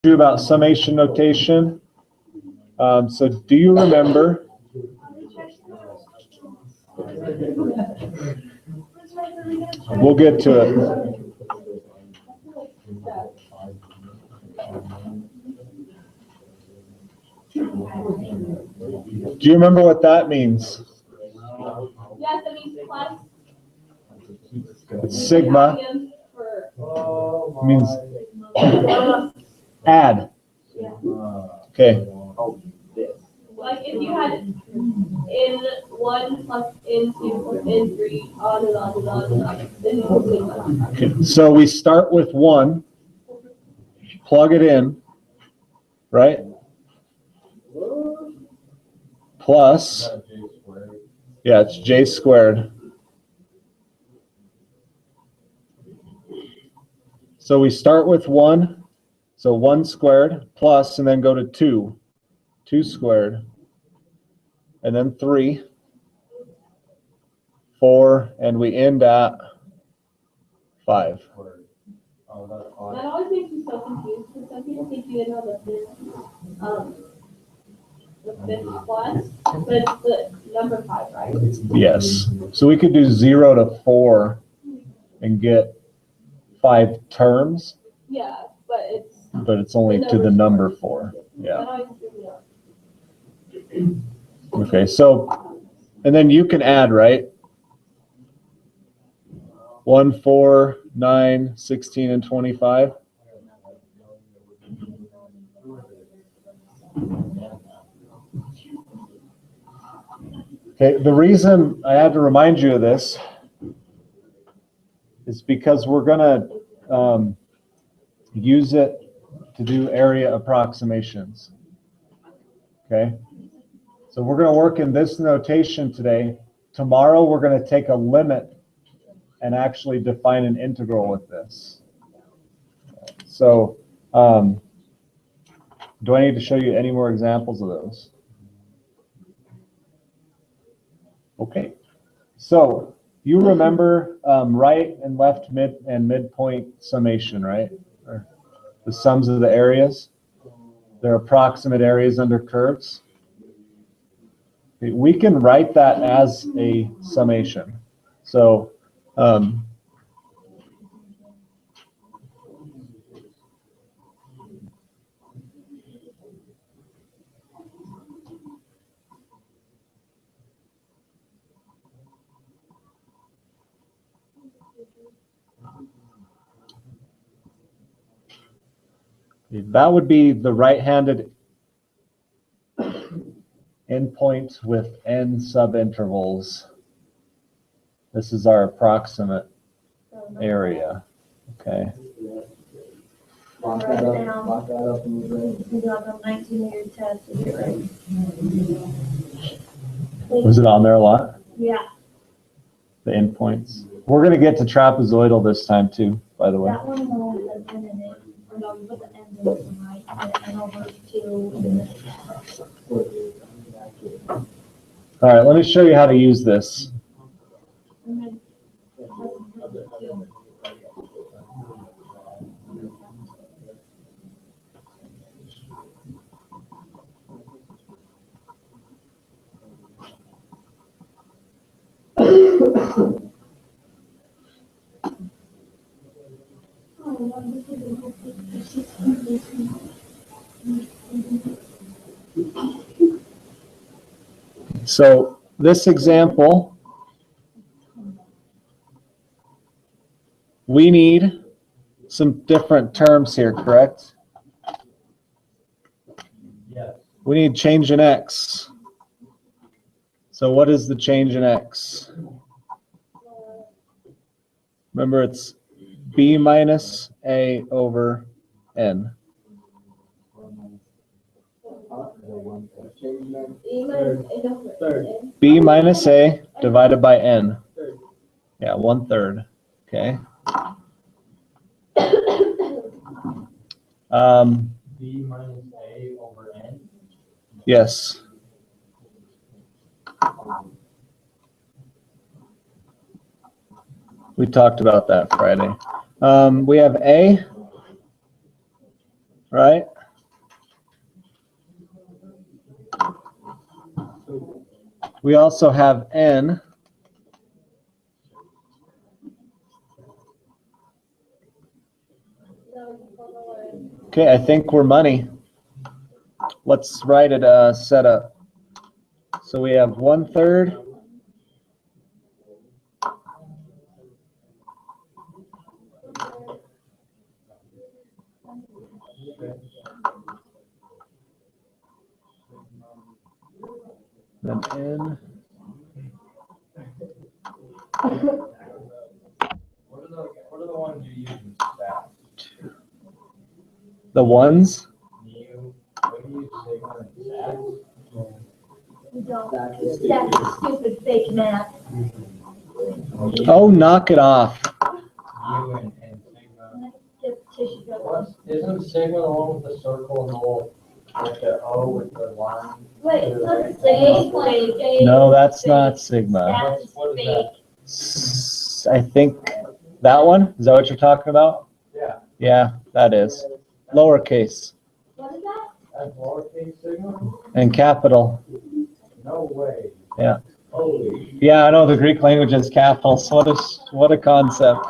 you about summation notation. So do you remember? We'll get to it. Do you remember what that means? Yes, that means plus. It's sigma. It means add. Okay. Like if you had n1 plus n2 plus n3, on and on and on and on, then you would sigma. Okay. So we start with 1, plug it in, right? Plus, yeah, it's j squared. So we start with 1, so 1 squared, plus, and then go to 2, 2 squared, and then 3, 4, and we end at 5. That always makes me so confused, because some people think you know the fifth plus, but it's the number 5, right? Yes. So we could do 0 to 4 and get 5 terms. Yeah, but it's only to the number 4. Yeah. Okay, so, and then you can add, right? 1, 4, 9, 16, and 25. Okay, the reason I had to remind you of this is because we're going to use it to do area approximations. Okay, so we're going to work in this notation today. Tomorrow we're going to take a limit and actually define an integral with this. So do I need to show you any more examples of those? Okay, so you remember right and left midpoint summation, right? Or the sums of the areas. They're approximate areas under curves. Okay, we can write that as a summation. So that would be the right-handed endpoint with n subintervals. This is our approximate area. Okay. Lock that up and we got the 19-year test to get right. Was it on there a lot? Yeah. The endpoints. We're going to get to trapezoidal this time too, by the way. That one has been in it. We're going to put the ends in right and over to. All right, let me show you how to use this. So this example, we need some different terms here, correct? Yes. We need change in x. So what is the change in x? Remember, it's b minus a over n. B minus a divided by n. Yeah, 1/3. Okay. B minus a over n. Yes. We talked about that Friday. We have a right? We also have n. Okay, I think we're money. Let's write it setup. So we have 1/3. Then n. What are the ones you use in stats? The ones? What do you use sigma in stats? You don't. That's stupid fake math. Oh, knock it off. U and sigma. Just tissue paper. What's, isn't sigma the one with the circle and the little, like the O with the line? Wait, let's say. No, that's not sigma. That's What is fake. I think that one? Is that what you're talking about? Yeah, Yeah, that is. Lowercase What is that? that's lowercase sigma? and capital. No way. Yeah. Holy. Yeah, I know the Greek language is capital, so what a concept.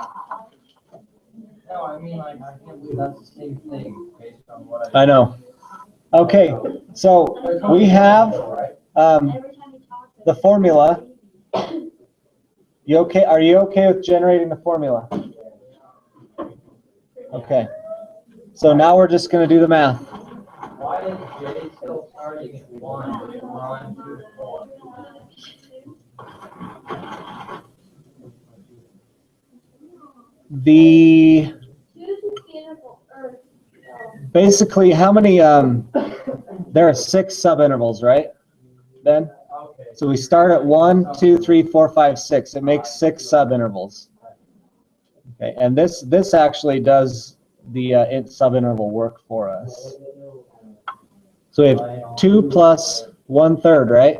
No, I mean, like, I can't believe that's the same thing based on what I know. Okay, so we have Every time you talk. the formula. You okay? Are you okay with generating the formula? Okay. So now we're just going to do the math. Why is J still starting at 1 and we're on 2 to 4? The basically how many there are 6 subintervals, right? Ben? Okay. So we start at 1, 2, 3, 4, 5, 6. It makes 6 subintervals. Okay, and this actually does the subinterval work for us. So we have 2 plus 1/3, right?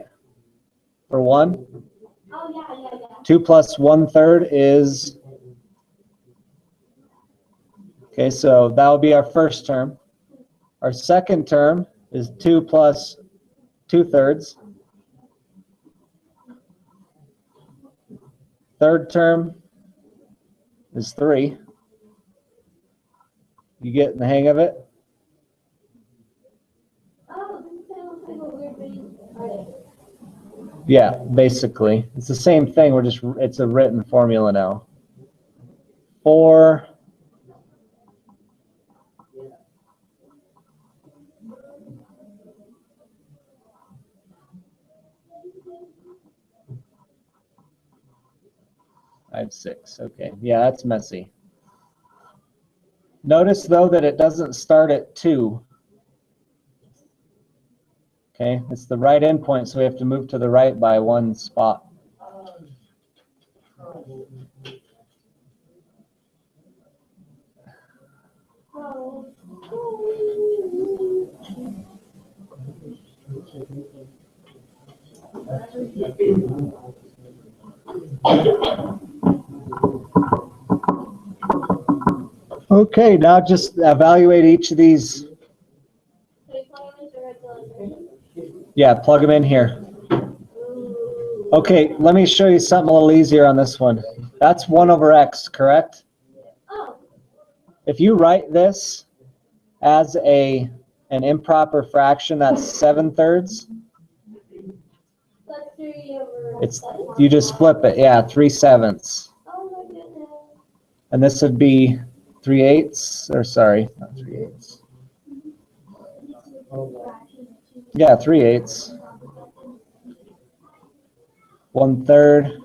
For 1. Oh, yeah. 2 plus 1/3 is, okay, so that will be our first term. Our second term is 2 plus 2/3. Third term is 3. You getting the hang of it? Oh, this sounds like a weird video. Yeah, basically. It's the same thing, it's a written formula now. 4. I have 6. Okay. Yeah, that's messy. Notice, though, that it doesn't start at 2. Okay, it's the right endpoint, so we have to move to the right by 1 spot. Okay, now just evaluate each of these. Yeah, plug them in here. Okay, let me show you something a little easier on this one. That's 1/x, correct? Oh, If you write this as an improper fraction, that's 7/3. that's 3/7. It's, you just flip it, yeah, 3/7. Oh my goodness. And this would be 3/8, or sorry, not 3/8. Yeah, 3/8. 1/3.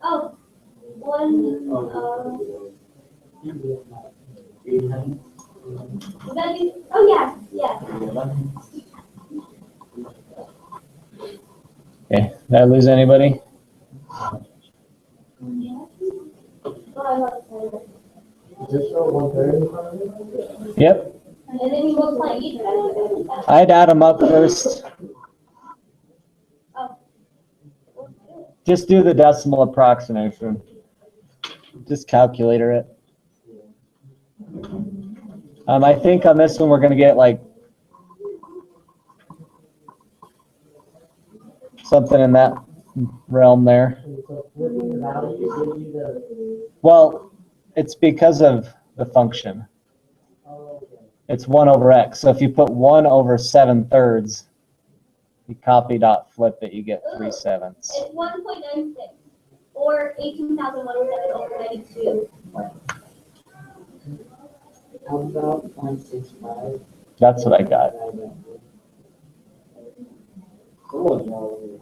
Oh, one, is that you? Oh, yeah. Okay, did I lose anybody? Oh, I love it. Just show 1/3 in front of you? Yep, And then you multiply each I'd add them up first. Oh. Just do the decimal approximation. Just calculator it. I think on this one we're going to get like something in that realm there. Well, it's because of the function. It's 1 over x. So if you put 1 over 7/3, you copy dot flip it, you get 3/7. It's 1.96 or 18,107 over 92. How about 0.65? That's what I got. Cool.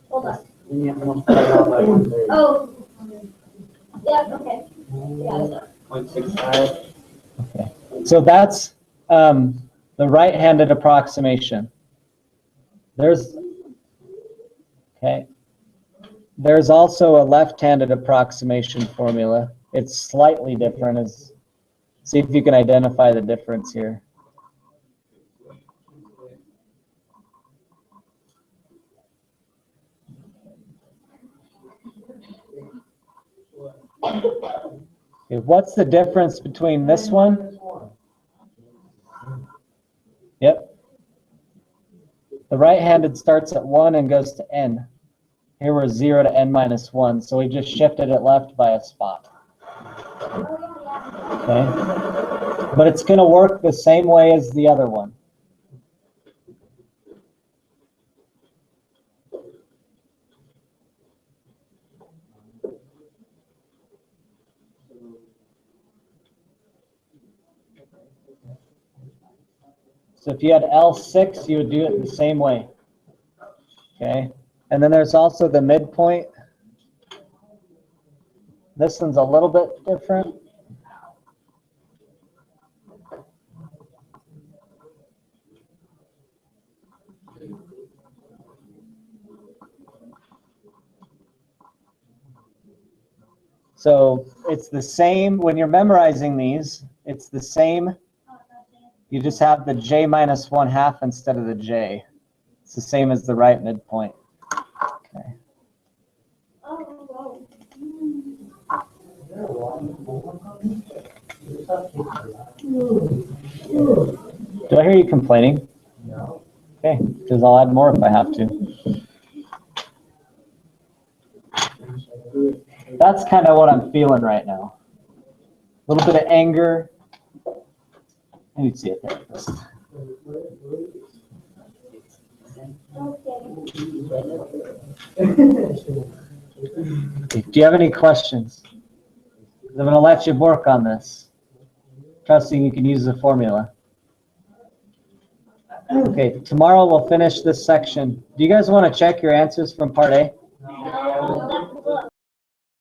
Hold on. Then you have to multiply it out by 1/3. Oh. Yeah, okay. Yeah, 0.65. Okay. So that's the right-handed approximation. There's also a left-handed approximation formula. It's slightly different. See if you can identify the difference here. Okay, what's the difference between this one? Yep. The right-handed starts at 1 and goes to n. Here we're 0 to n minus 1, so we just shifted it left by a spot. Okay? But it's going to work the same way as the other one. So if you had L6, you would do it the same way. Okay? And then there's also the midpoint. This one's a little bit different. So it's the same, when you're memorizing these, it's the same. You just have the j minus 1/2 instead of the j. It's the same as the right midpoint. Okay. Do I hear you complaining? No. Okay, because I'll add more if I have to. That's kind of what I'm feeling right now. A little bit of anger. I need to see it there first. Okay, do you have any questions? I'm going to let you work on this, trusting you can use the formula. Okay, tomorrow we'll finish this section. Do you guys want to check your answers from part A?